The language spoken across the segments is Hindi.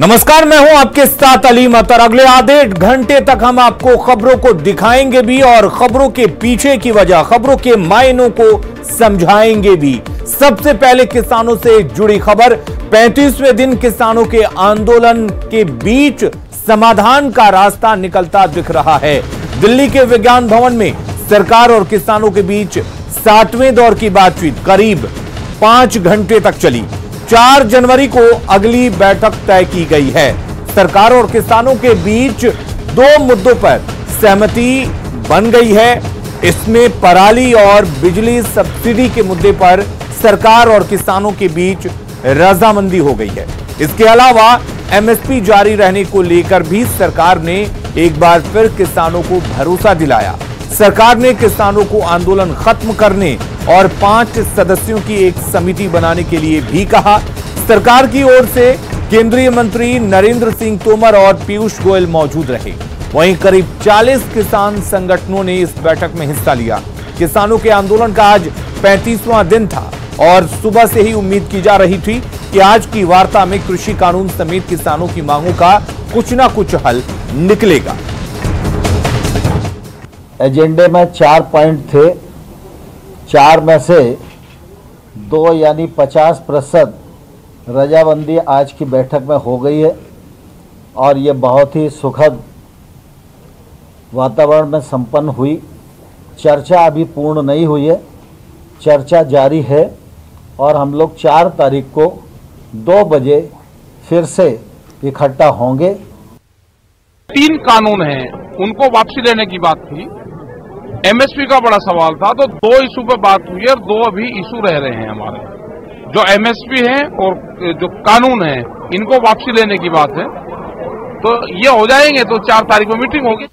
नमस्कार, मैं हूं आपके साथ अलीम अतर। अगले आधे घंटे तक हम आपको खबरों को दिखाएंगे भी और खबरों के पीछे की वजह, खबरों के मायनों को समझाएंगे भी। सबसे पहले किसानों से जुड़ी खबर। 35वें दिन किसानों के आंदोलन के बीच समाधान का रास्ता निकलता दिख रहा है। दिल्ली के विज्ञान भवन में सरकार और किसानों के बीच 7वें दौर की बातचीत करीब 5 घंटे तक चली। 4 जनवरी को अगली बैठक तय की गई है। सरकार और किसानों के बीच 2 मुद्दों पर सहमति बन गई है। इसमें पराली और बिजली सब्सिडी के मुद्दे पर सरकार और किसानों के बीच रजामंदी हो गई है। इसके अलावा एमएसपी जारी रहने को लेकर भी सरकार ने एक बार फिर किसानों को भरोसा दिलाया। सरकार ने किसानों को आंदोलन खत्म करने और 5 सदस्यों की एक समिति बनाने के लिए भी कहा। सरकार की ओर से केंद्रीय मंत्री नरेंद्र सिंह तोमर और पीयूष गोयल मौजूद रहे। वहीं करीब 40 किसान संगठनों ने इस बैठक में हिस्सा लिया। किसानों के आंदोलन का आज 35वां दिन था और सुबह से ही उम्मीद की जा रही थी कि आज की वार्ता में कृषि कानून समेत किसानों की मांगों का कुछ ना कुछ हल निकलेगा। एजेंडे में 4 पॉइंट थे। 4 में से 2 यानी 50% रजामंदी आज की बैठक में हो गई है और ये बहुत ही सुखद वातावरण में संपन्न हुई। चर्चा अभी पूर्ण नहीं हुई है, चर्चा जारी है और हम लोग 4 तारीख को 2 बजे फिर से इकट्ठा होंगे। 3 कानून हैं, उनको वापसी लेने की बात थी। एमएसपी का बड़ा सवाल था, तो 2 इशू पे बात हुई है और 2 अभी इशू रह रहे हैं हमारे। जो एमएसपी है और जो कानून है, इनको वापसी लेने की बात है। तो ये हो जाएंगे तो 4 तारीख को मीटिंग होगी।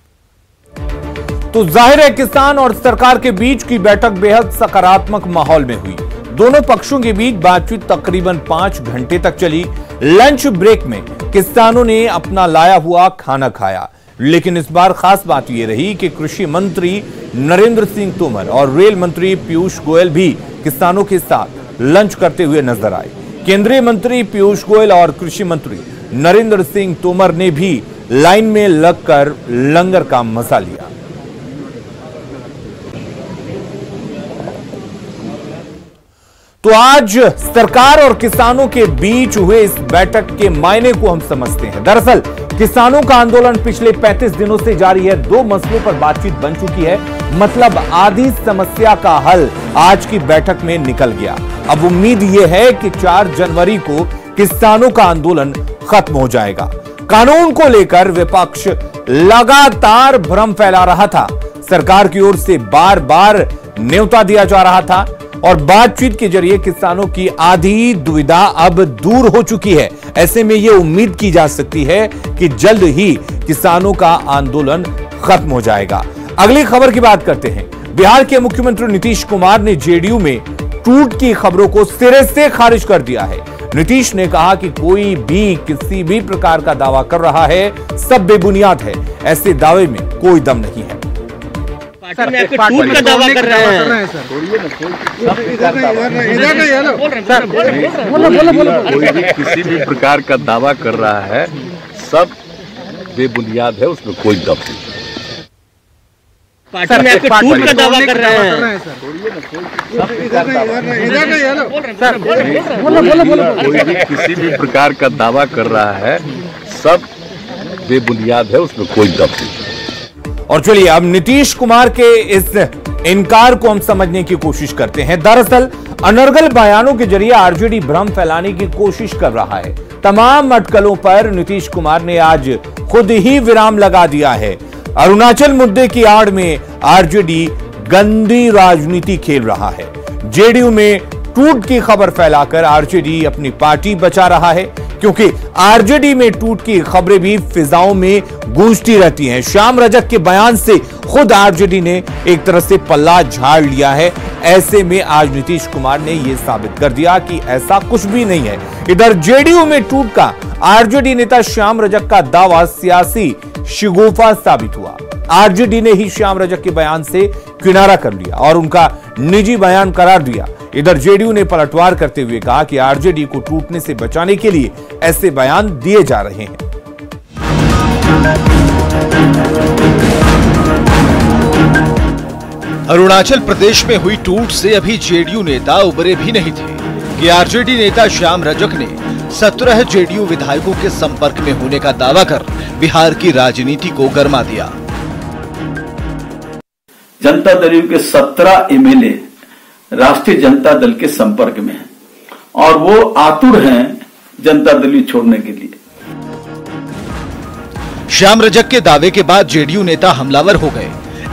तो जाहिर है किसान और सरकार के बीच की बैठक बेहद सकारात्मक माहौल में हुई। दोनों पक्षों के बीच बातचीत तकरीबन 5 घंटे तक चली। लंच ब्रेक में किसानों ने अपना लाया हुआ खाना खाया, लेकिन इस बार खास बात यह रही कि कृषि मंत्री नरेंद्र सिंह तोमर और रेल मंत्री पीयूष गोयल भी किसानों के साथ लंच करते हुए नजर आए। केंद्रीय मंत्री पीयूष गोयल और कृषि मंत्री नरेंद्र सिंह तोमर ने भी लाइन में लगकर लंगर का मजा लिया। तो आज सरकार और किसानों के बीच हुए इस बैठक के मायने को हम समझते हैं। दरअसल किसानों का आंदोलन पिछले 35 दिनों से जारी है। 2 मसलों पर बातचीत बन चुकी है, मतलब आधी समस्या का हल आज की बैठक में निकल गया। अब उम्मीद यह है कि 4 जनवरी को किसानों का आंदोलन खत्म हो जाएगा। कानून को लेकर विपक्ष लगातार भ्रम फैला रहा था। सरकार की ओर से बार बार न्योता दिया जा रहा था और बातचीत के जरिए किसानों की आधी दुविधा अब दूर हो चुकी है। ऐसे में यह उम्मीद की जा सकती है कि जल्द ही किसानों का आंदोलन खत्म हो जाएगा। अगली खबर की बात करते हैं। बिहार के मुख्यमंत्री नीतीश कुमार ने जेडीयू में टूट की खबरों को सिरे से खारिज कर दिया है। नीतीश ने कहा कि कोई भी किसी भी प्रकार का दावा कर रहा है, सब बेबुनियाद है। ऐसे दावे में कोई दम नहीं है। सर, टूट का दावा कर रहे हैं सर। कोई भी किसी भी प्रकार का दावा कर रहा है, सब बेबुनियाद है, उसमें कोई दम नहीं। पार्टी में आपके टूट का दावा कर रहे हैं सर। कोई भी किसी भी प्रकार का दावा कर रहा है, सब बेबुनियाद है, उसमें कोई दम नहीं। और चलिए अब नीतीश कुमार के इस इनकार को हम समझने की कोशिश करते हैं। दरअसल अनर्गल बयानों के जरिए आरजेडी भ्रम फैलाने की कोशिश कर रहा है। तमाम अटकलों पर नीतीश कुमार ने आज खुद ही विराम लगा दिया है। अरुणाचल मुद्दे की आड़ में आरजेडी गंदी राजनीति खेल रहा है। जेडीयू में टूट की खबर फैलाकर आरजेडी अपनी पार्टी बचा रहा है, क्योंकि आरजेडी में टूट की खबरें भी फिजाओं में गूंजती रहती हैं। श्याम रजक के बयान से खुद आरजेडी ने एक तरह से पल्ला झाड़ लिया है। ऐसे में आज नीतीश कुमार ने यह साबित कर दिया कि ऐसा कुछ भी नहीं है। इधर जेडीयू में टूट का आरजेडी नेता श्याम रजक का दावा सियासी शिगुफा साबित हुआ। आरजेडी ने ही श्याम रजक के बयान से किनारा कर लिया और उनका निजी बयान करार दिया। इधर जेडीयू ने पलटवार करते हुए कहा कि आरजेडी को टूटने से बचाने के लिए ऐसे बयान दिए जा रहे हैं। अरुणाचल प्रदेश में हुई टूट से अभी जेडीयू नेता उबरे भी नहीं थे कि आरजेडी नेता श्याम रजक ने 17 जेडीयू विधायकों के संपर्क में होने का दावा कर बिहार की राजनीति को गरमा दिया। जनता दल के 17 एमएलए राष्ट्रीय जनता दल के संपर्क में हैं और वो आतुर हैं जनता दल छोड़ने के लिए। श्याम रजक के दावे के बाद जेडीयू नेता हमलावर हो गए।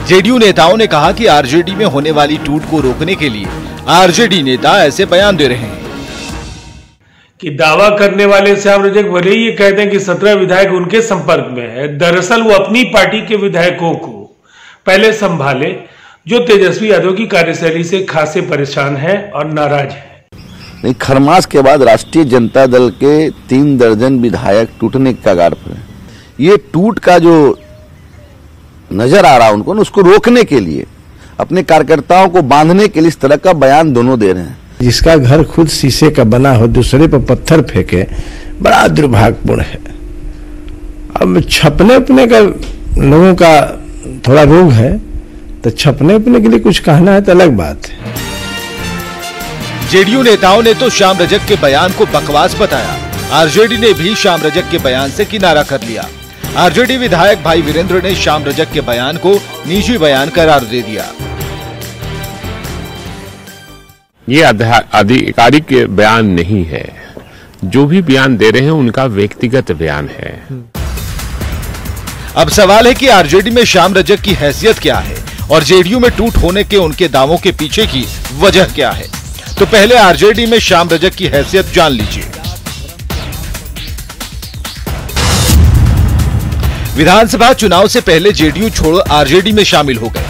जेडीयू नेताओं ने कहा कि आरजेडी में होने वाली टूट को रोकने के लिए आरजेडी नेता ऐसे बयान दे रहे हैं कि दावा करने वाले श्याम रजक भले ही ये कहते हैं कि 17 विधायक उनके संपर्क में है, दरअसल वो अपनी पार्टी के विधायकों को पहले संभाले जो तेजस्वी यादव की कार्यशैली से खासे परेशान हैं और नाराज हैं। नहीं, खरमास के बाद राष्ट्रीय जनता दल के 3 दर्जन विधायक टूटने के कगार पर हैं। ये टूट का जो नजर आ रहा है उनको, उसको रोकने के लिए, अपने कार्यकर्ताओं को बांधने के लिए इस तरह का बयान दोनों दे रहे हैं। जिसका घर खुद शीशे का बना हो दूसरे पर पत्थर फेंके, बड़ा दुर्भाग्यपूर्ण है। अब छपने अपने का लोगों का थोड़ा रोग है, तो छपने अपने के लिए कुछ कहना है तो अलग बात है। जेडीयू नेताओं ने तो श्याम रजक के बयान को बकवास बताया। आरजेडी ने भी श्याम रजक के बयान से किनारा कर लिया। आरजेडी विधायक भाई वीरेंद्र ने श्याम रजक के बयान को निजी बयान करार दे दिया। ये आधिकारिक बयान नहीं है, जो भी बयान दे रहे हैं उनका व्यक्तिगत बयान है। अब सवाल है कि आरजेडी में श्याम रजक की हैसियत क्या है और जेडीयू में टूट होने के उनके दावों के पीछे की वजह क्या है। तो पहले आरजेडी में श्याम रजक की हैसियत जान लीजिए। विधानसभा चुनाव से पहले जेडीयू छोड़ आरजेडी में शामिल हो गए।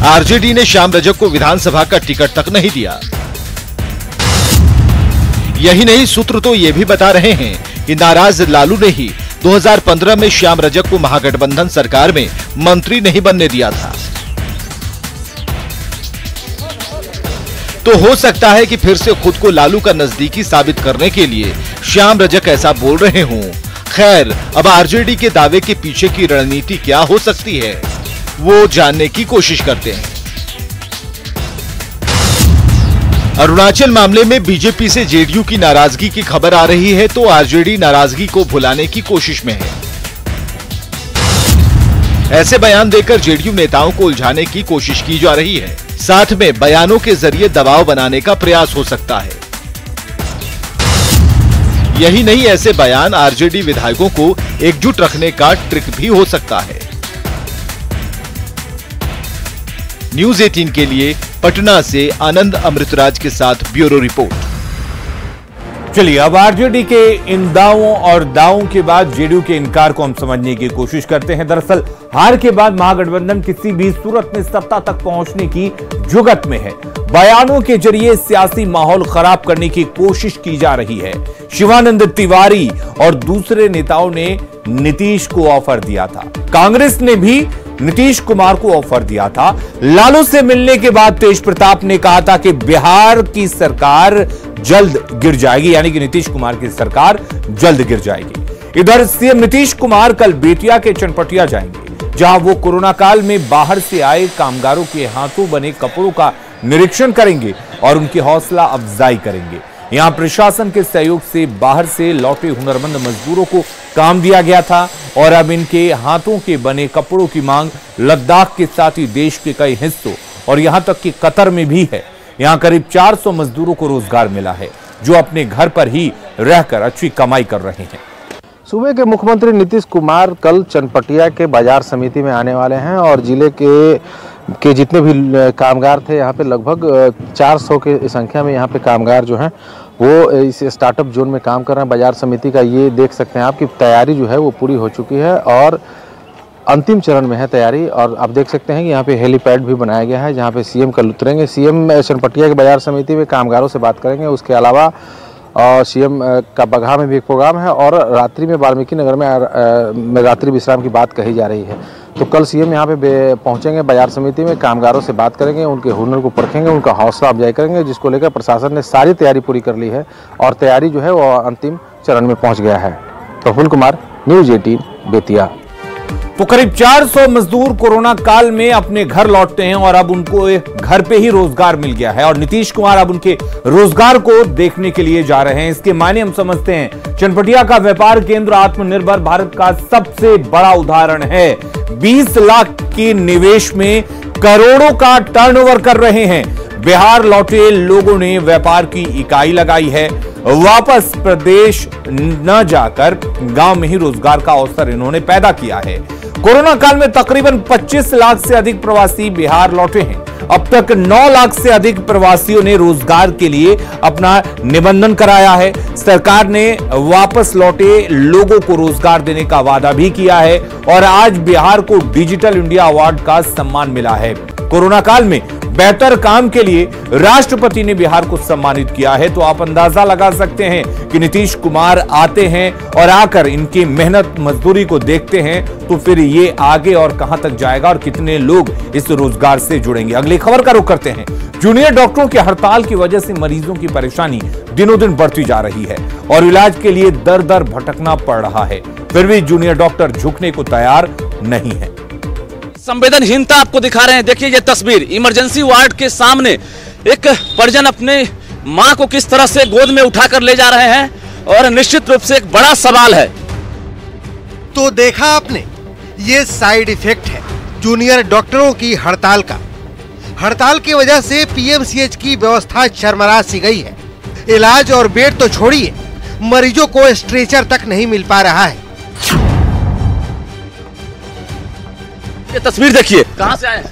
आरजेडी ने श्याम रजक को विधानसभा का टिकट तक नहीं दिया। यही नहीं, सूत्र तो ये भी बता रहे हैं कि नाराज लालू ने ही 2015 में श्याम रजक को महागठबंधन सरकार में मंत्री नहीं बनने दिया था। तो हो सकता है कि फिर से खुद को लालू का नजदीकी साबित करने के लिए श्याम रजक ऐसा बोल रहे हों। खैर, अब आरजेडी के दावे के पीछे की रणनीति क्या हो सकती है, वो जानने की कोशिश करते हैं। अरुणाचल मामले में बीजेपी से जेडीयू की नाराजगी की खबर आ रही है, तो आरजेडी नाराजगी को भुलाने की कोशिश में है। ऐसे बयान देकर जेडीयू नेताओं को उलझाने की कोशिश की जा रही है। साथ में बयानों के जरिए दबाव बनाने का प्रयास हो सकता है। यही नहीं, ऐसे बयान आरजेडी विधायकों को एकजुट रखने का ट्रिक भी हो सकता है। न्यूज़ 18 के लिए पटना से आनंद अमृतराज के साथ ब्यूरो रिपोर्ट। चलिए, अब आरजेडी के इन दावों और दावों के बाद जेडीयू के इनकार को हम समझने की कोशिश करते हैं। दरअसल हार के बाद महागठबंधन किसी भी सूरत में सत्ता तक पहुंचने की जुगत में है। बयानों के जरिए सियासी माहौल खराब करने की कोशिश की जा रही है। शिवानंद तिवारी और दूसरे नेताओं ने नीतीश को ऑफर दिया था। कांग्रेस ने भी नीतीश कुमार को ऑफर दिया था। लालू से मिलने के बाद तेज प्रताप ने कहा था कि बिहार की सरकार जल्द गिर जाएगी, यानी कि नीतीश कुमार की सरकार जल्द गिर जाएगी। इधर सीएम नीतीश कुमार कल बेतिया के चनपटिया जाएंगे, जहां वो कोरोना काल में बाहर से आए कामगारों के हाथों बने कपड़ों का निरीक्षण करेंगे और उनकी हौसला अफजाई करेंगे। यहां प्रशासन के सहयोग से बाहर से लौटे हुनरमंद मजदूरों को काम दिया गया था और अब इनके हाथों के बने कपड़ों की मांग लद्दाख के साथ ही देश के कई हिस्सों और यहां तक कि कतर में भी है। यहां करीब 400 मजदूरों को रोजगार मिला है, जो अपने घर पर ही रहकर अच्छी कमाई कर रहे हैं। सूबे के मुख्यमंत्री नीतीश कुमार कल चनपटिया के बाजार समिति में आने वाले हैं और जिले के जितने भी कामगार थे, यहाँ पे लगभग 400 की संख्या में यहाँ पे कामगार जो हैं वो इस स्टार्टअप जोन में काम कर रहे हैं। बाजार समिति का ये देख सकते हैं आप कि तैयारी जो है वो पूरी हो चुकी है और अंतिम चरण में है तैयारी। और आप देख सकते हैं कि यहाँ पे हेलीपैड भी बनाया गया है, जहाँ पे सीएम कल उतरेंगे। सीएम चनपटिया के बाजार समिति में कामगारों से बात करेंगे। उसके अलावा सीएम का बगहा में भी एक प्रोग्राम है और रात्रि में वाल्मीकि नगर में रात्रि विश्राम की बात कही जा रही है। तो कल सीएम यहाँ पे पहुंचेंगे बाजार समिति में, कामगारों से बात करेंगे, उनके हुनर को परखेंगे, उनका हौसला अफजाई करेंगे, जिसको लेकर प्रशासन ने सारी तैयारी पूरी कर ली है और तैयारी जो है वो अंतिम चरण में पहुंच गया है। प्रफुल्ल कुमार, न्यूज़ 18 बेतिया। तो करीब 400 मजदूर कोरोना काल में अपने घर लौटते हैं और अब उनको घर पे ही रोजगार मिल गया है और नीतीश कुमार अब उनके रोजगार को देखने के लिए जा रहे हैं। इसके मायने हम समझते हैं। चनपटिया का व्यापार केंद्र आत्मनिर्भर भारत का सबसे बड़ा उदाहरण है। 20 लाख के निवेश में करोड़ों का टर्नओवर कर रहे हैं। बिहार लौटे लोगों ने व्यापार की इकाई लगाई है। वापस प्रदेश न जाकर गांव में ही रोजगार का अवसर इन्होंने पैदा किया है। कोरोना काल में तकरीबन 25 लाख से अधिक प्रवासी बिहार लौटे हैं। अब तक 9 लाख से अधिक प्रवासियों ने रोजगार के लिए अपना निबंधन कराया है। सरकार ने वापस लौटे लोगों को रोजगार देने का वादा भी किया है और आज बिहार को डिजिटल इंडिया अवार्ड का सम्मान मिला है। कोरोना काल में बेहतर काम के लिए राष्ट्रपति ने बिहार को सम्मानित किया है। तो आप अंदाजा लगा सकते हैं कि नीतीश कुमार आते हैं और आकर इनकी मेहनत मजदूरी को देखते हैं तो फिर ये आगे और कहां तक जाएगा और कितने लोग इस रोजगार से जुड़ेंगे। अगली खबर का रुख करते हैं। जूनियर डॉक्टरों की हड़ताल की वजह से मरीजों की परेशानी दिनों दिन बढ़ती जा रही है और इलाज के लिए दर दर भटकना पड़ रहा है। फिर भी जूनियर डॉक्टर झुकने को तैयार नहीं है। संवेदनहीनता आपको दिखा रहे हैं। देखिए ये तस्वीर इमरजेंसी वार्ड के सामने एक परिजन अपने मां को किस तरह से गोद में उठाकर ले जा रहे हैं और निश्चित रूप से एक बड़ा सवाल है। तो देखा आपने, ये साइड इफेक्ट है जूनियर डॉक्टरों की हड़ताल का। हड़ताल की वजह से पीएमसीएच की व्यवस्था चरमरा सी गई है। इलाज और बेड तो छोड़िए, मरीजों को स्ट्रेचर तक नहीं मिल पा रहा है। ये तस्वीर देखिए, कहाँ से आए?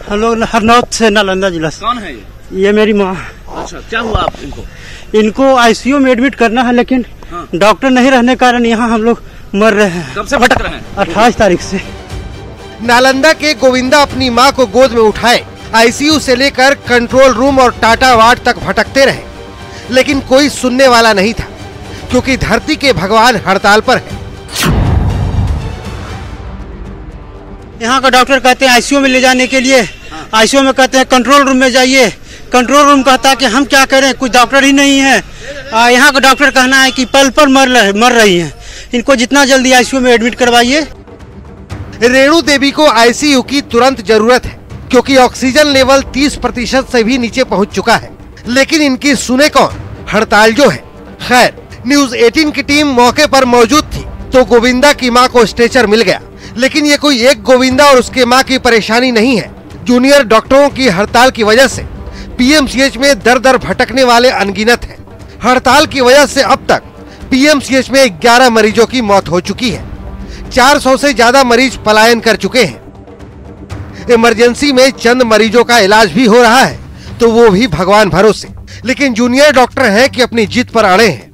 हम लोग हरनौत से, नालंदा जिला से। कौन है ये मेरी माँ। अच्छा, क्या हुआ आप इनको आईसीयू में एडमिट करना है, लेकिन डॉक्टर नहीं रहने के कारण यहाँ हम लोग मर रहे हैं। कब से भटक रहे हैं? 28 तारीख से। नालंदा के गोविंदा अपनी मां को गोद में उठाए आईसीयू से लेकर कंट्रोल रूम और टाटा वार्ड तक भटकते रहे, लेकिन कोई सुनने वाला नहीं था क्योंकि धरती के भगवान हड़ताल पर है। यहाँ का डॉक्टर कहते हैं आईसीयू में ले जाने के लिए, आईसीयू में कहते हैं कंट्रोल रूम में जाइए। कंट्रोल रूम कहता है कि हम क्या करें, कुछ डॉक्टर ही नहीं है। यहाँ का डॉक्टर कहना है कि पल पल मर रही हैं, इनको जितना जल्दी आईसीयू में एडमिट करवाइए। रेणु देवी को आईसीयू की तुरंत जरूरत है क्योंकि ऑक्सीजन लेवल 30% से भी नीचे पहुंच चुका है, लेकिन इनकी सुने कौन, हड़ताल जो है। खैर, न्यूज़ 18 की टीम मौके पर मौजूद थी तो गोविंदा की मां को स्ट्रेचर मिल गया, लेकिन ये कोई एक गोविंदा और उसके मां की परेशानी नहीं है। जूनियर डॉक्टरों की हड़ताल की वजह से पीएमसीएच में दर दर भटकने वाले अनगिनत हैं। हड़ताल की वजह से अब तक पीएमसीएच में 11 मरीजों की मौत हो चुकी है। 400 से ज्यादा मरीज पलायन कर चुके हैं। इमरजेंसी में चंद मरीजों का इलाज भी हो रहा है तो वो भी भगवान भरोसे, लेकिन जूनियर डॉक्टर हैं कि अपनी जिद पर अड़े हैं।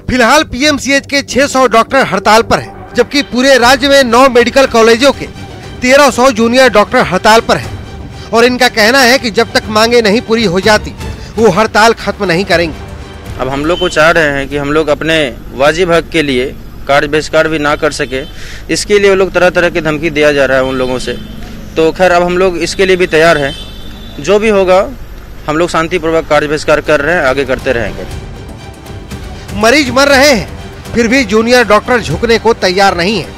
फिलहाल पीएमसीएच के 600 डॉक्टर हड़ताल पर हैं, जबकि पूरे राज्य में 9 मेडिकल कॉलेजों के 1300 जूनियर डॉक्टर हड़ताल पर हैं और इनका कहना है कि जब तक मांगे नहीं पूरी हो जाती वो हड़ताल खत्म नहीं करेंगे। अब हम लोग को चाह रहे हैं कि हम लोग अपने वाजिब हक के लिए कार्य बहिष्कार भी ना कर सके, इसके लिए वो लोग तरह तरह की धमकी दिया जा रहा है उन लोगों से। तो खैर अब हम लोग इसके लिए भी तैयार हैं, जो भी होगा हम लोग शांतिपूर्वक कार्य बहिष्कार कर रहे हैं, आगे करते रहेंगे। मरीज मर रहे हैं फिर भी जूनियर डॉक्टर झुकने को तैयार नहीं है।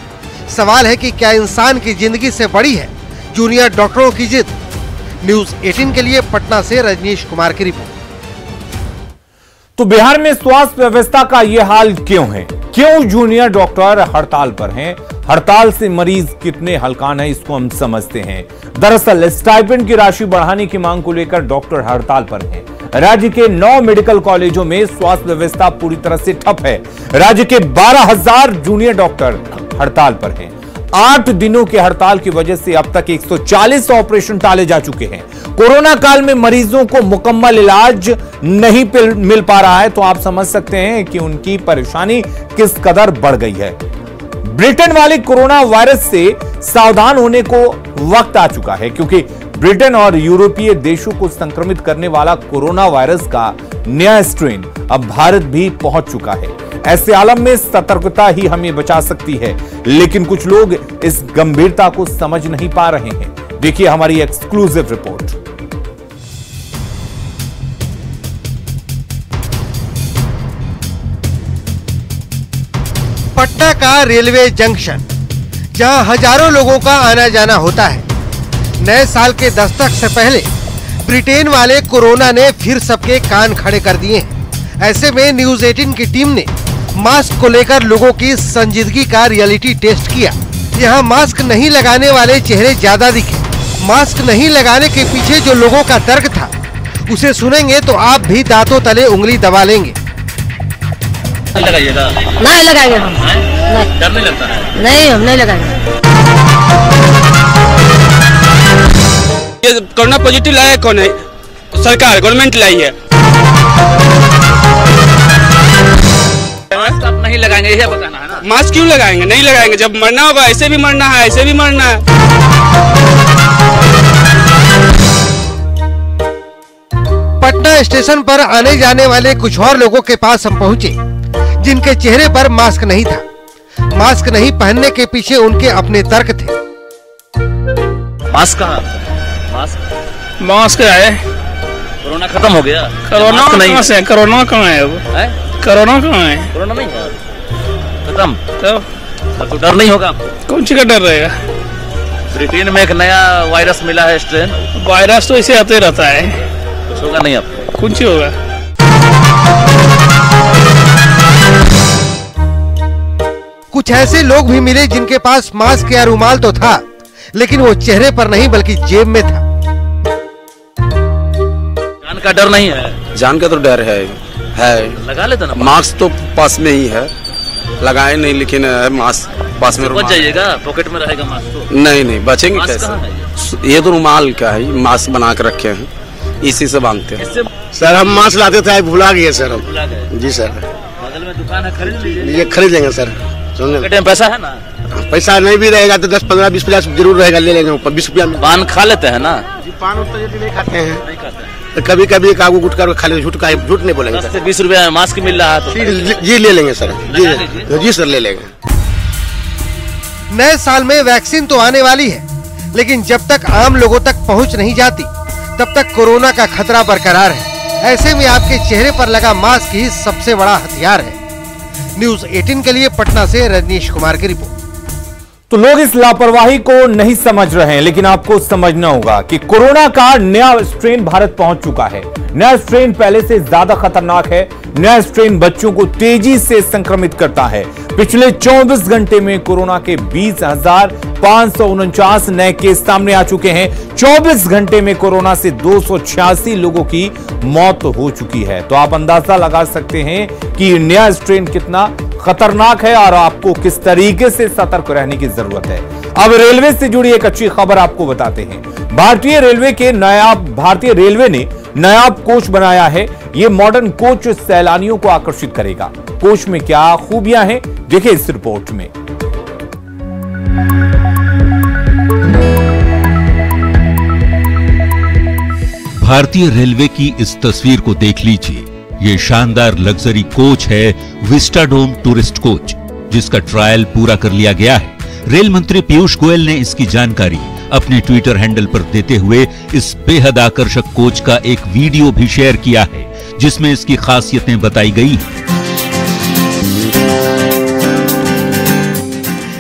सवाल है कि क्या इंसान की जिंदगी से बड़ी है जूनियर डॉक्टरों की जिद। न्यूज़ 18 के लिए पटना से रजनीश कुमार की रिपोर्ट। तो बिहार में स्वास्थ्य व्यवस्था का यह हाल क्यों है? क्यों जूनियर डॉक्टर हड़ताल पर हैं? हड़ताल से मरीज कितने हलकान हैं, इसको हम समझते हैं। दरअसल स्टाइपेंड की राशि बढ़ाने की मांग को लेकर डॉक्टर हड़ताल पर हैं। राज्य के 9 मेडिकल कॉलेजों में स्वास्थ्य व्यवस्था पूरी तरह से ठप है। राज्य के 12,000 जूनियर डॉक्टर हड़ताल पर हैं। 8 दिनों की हड़ताल की वजह से अब तक 140 ऑपरेशन टाले जा चुके हैं। कोरोना काल में मरीजों को मुकम्मल इलाज नहीं मिल पा रहा है, तो आप समझ सकते हैं कि उनकी परेशानी किस कदर बढ़ गई है। ब्रिटेन वाले कोरोना वायरस से सावधान होने को वक्त आ चुका है, क्योंकि ब्रिटेन और यूरोपीय देशों को संक्रमित करने वाला कोरोना वायरस का नया स्ट्रेन अब भारत भी पहुंच चुका है। ऐसे आलम में सतर्कता ही हमें बचा सकती है। लेकिन कुछ लोग इस गंभीरता को समझ नहीं पा रहे हैं। देखिए हमारी एक्सक्लूसिव रिपोर्ट। पटना का रेलवे जंक्शन, जहां हजारों लोगों का आना जाना होता है। नए साल के दस्तक से पहले ब्रिटेन वाले कोरोना ने फिर सबके कान खड़े कर दिए हैं। ऐसे में न्यूज 18 की टीम ने मास्क को लेकर लोगों की संजीदगी का रियलिटी टेस्ट किया। यहाँ मास्क नहीं लगाने वाले चेहरे ज्यादा दिखे। मास्क नहीं लगाने के पीछे जो लोगों का तर्क था, उसे सुनेंगे तो आप भी दांतों तले उंगली दबा लेंगे। लगाइएगा? नहीं लगाएंगे हम। डर नहीं लगता है? नहीं, हम नहीं लगाएंगे। ये कोरोना पॉजिटिव लाया कौन है? सरकार, गवर्नमेंट लाई है। मास्क आप नहीं लगाएंगे, यही बताना है ना? मास्क क्यों लगाएंगे? नहीं लगाएंगे। जब मरना होगा ऐसे भी मरना है, ऐसे भी मरना है। पटना स्टेशन पर आने जाने वाले कुछ और लोगों के पास हम पहुंचे, जिनके चेहरे पर मास्क नहीं था। मास्क नहीं पहनने के पीछे उनके अपने तर्क थे। मास्क कहाँ? मास्क है। कोरोना खत्म हो गया? कोरोना कहाँ से? कोरोना कहाँ है? अब कोरोना कहाँ है? कोरोना नहीं है खत्म। तो डर नहीं होगा आपको? कौन सी का डर रहेगा? ब्रिटेन में एक नया वायरस मिला है, स्ट्रेन। वायरस तो ऐसे आते रहता है। कुछ होगा नहीं आपको? कौन सी होगा? कुछ ऐसे लोग भी मिले जिनके पास मास्क या रुमाल तो था, लेकिन वो चेहरे पर नहीं बल्कि जेब में था। जान का डर नहीं है? जान का तो डर है। लगा लेते ना? मास्क तो पास में ही है, लगाए नहीं, लेकिन मास्क पास में। बच जाइएगा, पॉकेट में रहेगा मास्क तो। नहीं बचेंगे कैसे? ये तो रुमाल का है, मास्क बना के रखे हैं, इसी से बांधते हैं। सर हम मास्क लाते थे, भुला गए सर हम। जी सर, बगल में दुकान है, खरीद लीजिए। ये खरीद लेंगे सर। पैसा है ना? पैसा नहीं भी रहेगा तो 10, 15, 20, 50 जरूर रहेगा, ले लेंगे। 20 रुपया में पान खा लेते हैं ना? पान नहीं खाते हैं। तो कभी कभी एक आगू गुटका खा लेंगे। झूठ नहीं बोलेंगे। 10 से 20 रुपया में मास्क मिल रहा है तो जी ले लेंगे सर। जी सर ले लेंगे। नए साल में वैक्सीन तो आने वाली है, लेकिन जब तक आम लोगों तक पहुंच नहीं जाती, तब तक कोरोना का खतरा बरकरार है। ऐसे में आपके चेहरे पर लगा मास्क ही सबसे बड़ा हथियार है। न्यूज 18 के लिए पटना से रजनीश कुमार की रिपोर्ट। तो लोग इस लापरवाही को नहीं समझ रहे हैं, लेकिन आपको समझना होगा कि कोरोना का नया स्ट्रेन भारत पहुंच चुका है। नया स्ट्रेन पहले से ज्यादा खतरनाक है। नया स्ट्रेन बच्चों को तेजी से संक्रमित करता है। पिछले 24 घंटे में कोरोना के 20,549 नए केस सामने आ चुके हैं। 24 घंटे में कोरोना से 286 लोगों की मौत हो चुकी है। तो आप अंदाजा लगा सकते हैं कि नया स्ट्रेन कितना खतरनाक है और आपको किस तरीके से सतर्क रहने की जरूरत है। अब रेलवे से जुड़ी एक अच्छी खबर आपको बताते हैं। भारतीय रेलवे ने नया कोच बनाया है। यह मॉडर्न कोच सैलानियों को आकर्षित करेगा। कोच में क्या खूबियां हैं, देखिए इस रिपोर्ट में। भारतीय रेलवे की इस तस्वीर को देख लीजिए। ये शानदार लग्जरी कोच है विस्टाडोम टूरिस्ट कोच, जिसका ट्रायल पूरा कर लिया गया है। रेल मंत्री पीयूष गोयल ने इसकी जानकारी अपने ट्विटर हैंडल पर देते हुए इस बेहद आकर्षक कोच का एक वीडियो भी शेयर किया है, जिसमें इसकी खासियतें बताई गई हैं।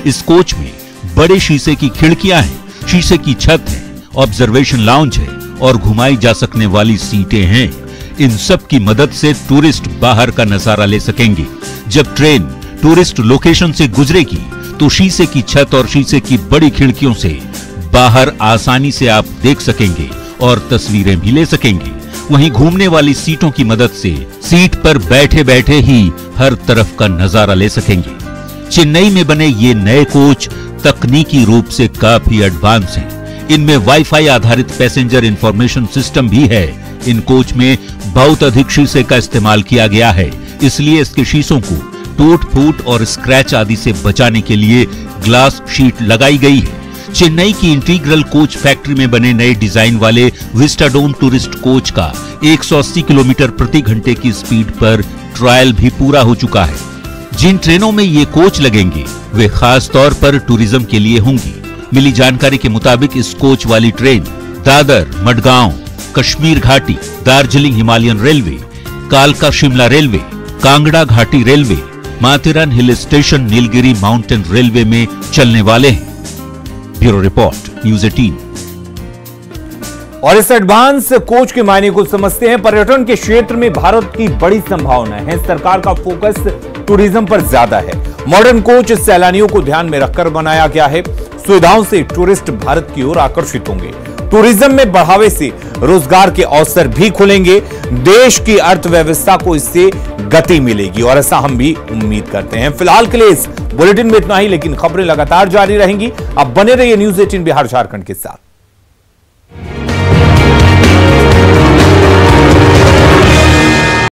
इस कोच में बड़े शीशे की खिड़कियां हैं, शीशे की छत है, ऑब्जर्वेशन लाउंज है और घुमाई जा सकने वाली सीटें हैं। इन सब की मदद से टूरिस्ट बाहर का नजारा ले सकेंगे। जब ट्रेन टूरिस्ट लोकेशन से गुजरेगी तो शीशे की छत और शीशे की बड़ी खिड़कियों से बाहर आसानी से आप देख सकेंगे और तस्वीरें भी ले सकेंगे। वहीं घूमने वाली सीटों की मदद से सीट पर बैठे बैठे ही हर तरफ का नजारा ले सकेंगे। चेन्नई में बने ये नए कोच तकनीकी रूप से काफी एडवांस हैं। इनमें वाईफाई आधारित पैसेंजर इंफॉर्मेशन सिस्टम भी है। इन कोच में बहुत अधिक शीशे का इस्तेमाल किया गया है, इसलिए इसके शीशों को टूट फूट और स्क्रैच आदि से बचाने के लिए ग्लास शीट लगाई गई है। चेन्नई की इंटीग्रल कोच फैक्ट्री में बने नए डिजाइन वाले विस्टाडोम टूरिस्ट कोच का 180 किलोमीटर प्रति घंटे की स्पीड पर ट्रायल भी पूरा हो चुका है। जिन ट्रेनों में ये कोच लगेंगे वे खास तौर पर टूरिज्म के लिए होंगी। मिली जानकारी के मुताबिक इस कोच वाली ट्रेन दादर, मडगांव, कश्मीर घाटी, दार्जिलिंग हिमालयन रेलवे, कालका शिमला रेलवे, कांगड़ा घाटी railway, Matheran hill station Nilgiri mountain railway में चलने वाले हैं। Bureau report, news 18। और इस एडवांस कोच के मायने को समझते हैं। पर्यटन के क्षेत्र में भारत की बड़ी संभावनाएं हैं। सरकार का फोकस टूरिज्म पर ज्यादा है। मॉडर्न कोच सैलानियों को ध्यान में रखकर बनाया गया है। सुविधाओं से टूरिस्ट भारत की ओर आकर्षित होंगे। टूरिज्म में बढ़ावे से रोजगार के अवसर भी खुलेंगे। देश की अर्थव्यवस्था को इससे गति मिलेगी और ऐसा हम भी उम्मीद करते हैं। फिलहाल के लिए इस बुलेटिन में इतना ही, लेकिन खबरें लगातार जारी रहेंगी। अब बने रहिए न्यूज़ 18 बिहार झारखंड के साथ।